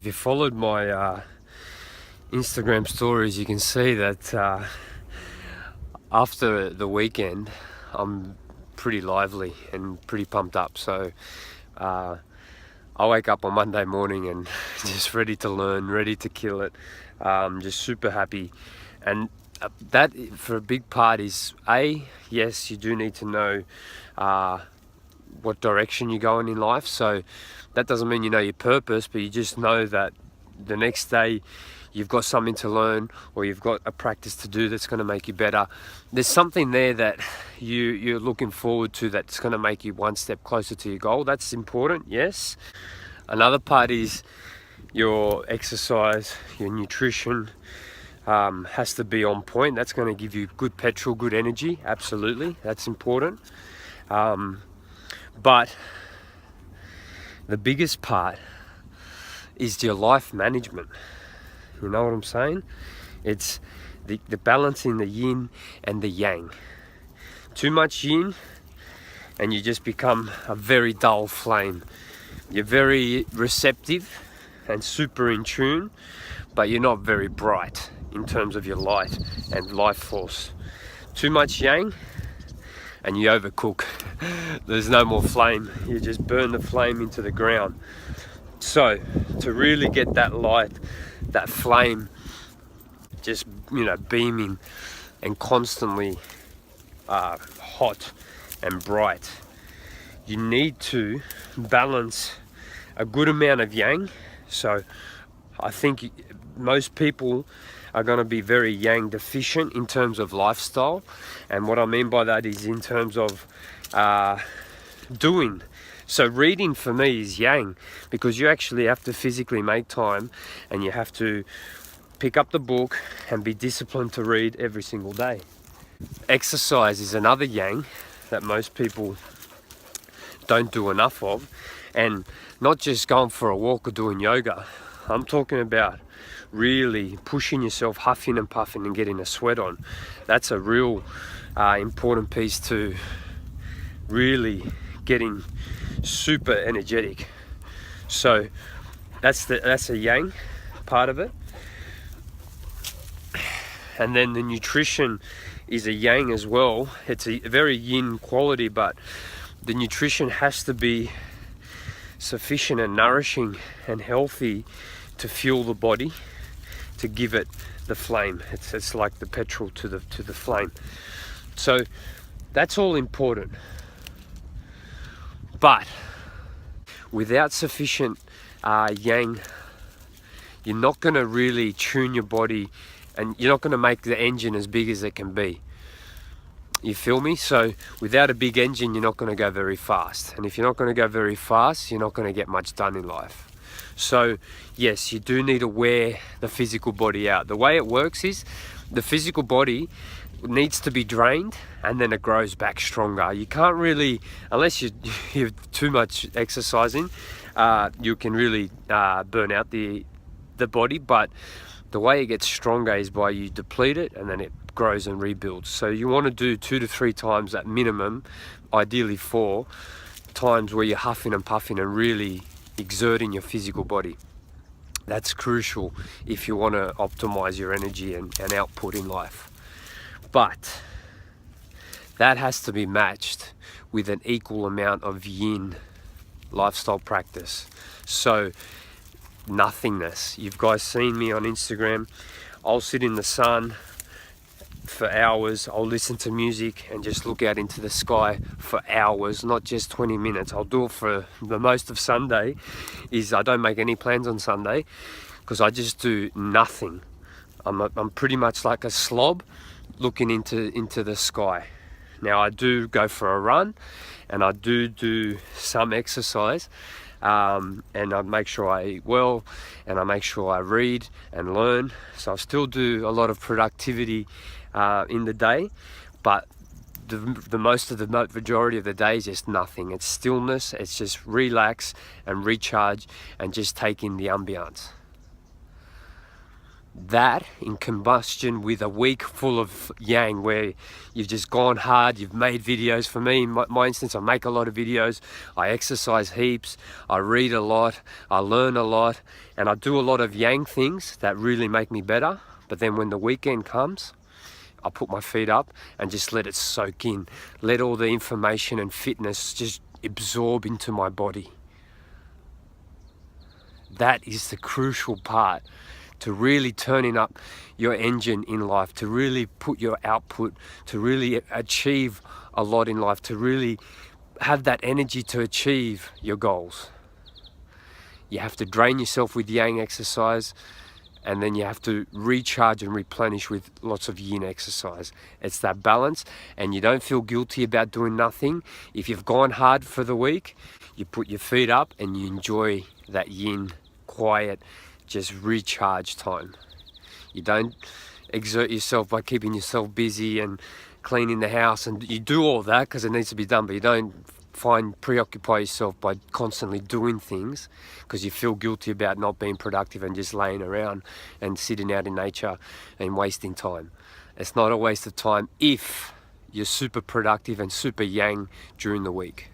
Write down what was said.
If you followed my Instagram stories, you can see that after the weekend, I'm pretty lively and pretty pumped up. So I wake up on Monday morning and just ready to learn, ready to kill it, just super happy. And that, for a big part, is yes, you do need to know what direction you're going in life. So that doesn't mean you know your purpose, but you just know that the next day you've got something to learn, or you've got a practice to do that's going to make you better. There's something there that you're looking forward to that's going to make you one step closer to your goal. That's important, yes. Another part is your exercise, your nutrition has to be on point. That's going to give you good petrol, good energy. Absolutely, that's important. But the biggest part is your life management. You know what I'm saying? It's the balancing the yin and the yang. Too much yin and you just become a very dull flame. You're very receptive and super in tune, but you're not very bright in terms of your light and life force. Too much yang and you overcook. There's no more flame. You just burn the flame into the ground. So to really get that light, that flame just, beaming and constantly hot and bright, you need to balance a good amount of yang. So I think most people are going to be very yang deficient in terms of lifestyle, and what I mean by that is in terms of doing. So reading for me is yang, because you actually have to physically make time and you have to pick up the book and be disciplined to read every single day. Exercise is another yang that most people don't do enough of, and not just going for a walk or doing yoga. I'm talking about really pushing yourself, huffing and puffing and getting a sweat on. That's a real important piece to really getting super energetic. So that's a yang part of it. And then the nutrition is a yang as well. It's a very yin quality, but the nutrition has to be sufficient and nourishing and healthy to fuel the body, to give it the flame. It's like the petrol to the flame. So that's all important. But without sufficient yang, you're not going to really tune your body, and you're not going to make the engine as big as it can be. You feel me? So without a big engine, you're not going to go very fast. And if you're not going to go very fast, you're not going to get much done in life. So yes, you do need to wear the physical body out. The way it works is the physical body needs to be drained, and then it grows back stronger. You can't really, unless you're too much exercising, you can really burn out the body. But the way it gets stronger is by you deplete it and then it grows and rebuilds. So you want to do 2 to 3 times at minimum, ideally 4 times, where you're huffing and puffing and really exerting your physical body. That's crucial if you want to optimize your energy and output in life. But that has to be matched with an equal amount of yin lifestyle practice. So nothingness. You guys seen me on Instagram. I'll sit in the sun for hours. I'll listen to music and just look out into the sky for hours, not just 20 minutes. I'll do it for the most of Sunday. I don't make any plans on Sunday because I just do nothing. I'm pretty much like a slob looking into the sky. Now I do go for a run and I do some exercise, and I make sure I eat well, and I make sure I read and learn. So I still do a lot of productivity in the day, but the majority of the day is just nothing. It's stillness. It's just relax and recharge and just take in the ambience. That in combustion with a week full of yang, where you've just gone hard, you've made videos. For me, in my instance, I make a lot of videos, I exercise heaps, I read a lot, I learn a lot, and I do a lot of yang things that really make me better. But then when the weekend comes, I put my feet up and just let it soak in. Let all the information and fitness just absorb into my body. That is the crucial part to really turning up your engine in life, to really put your output, to really achieve a lot in life, to really have that energy to achieve your goals. You have to drain yourself with yang exercise, and then you have to recharge and replenish with lots of yin exercise. It's that balance, and you don't feel guilty about doing nothing. If you've gone hard for the week, you put your feet up and you enjoy that yin, quiet, just recharge time. You don't exert yourself by keeping yourself busy and cleaning the house, and you do all that because it needs to be done, but you don't preoccupy yourself by constantly doing things because you feel guilty about not being productive and just laying around and sitting out in nature and wasting time. It's not a waste of time if you're super productive and super yang during the week.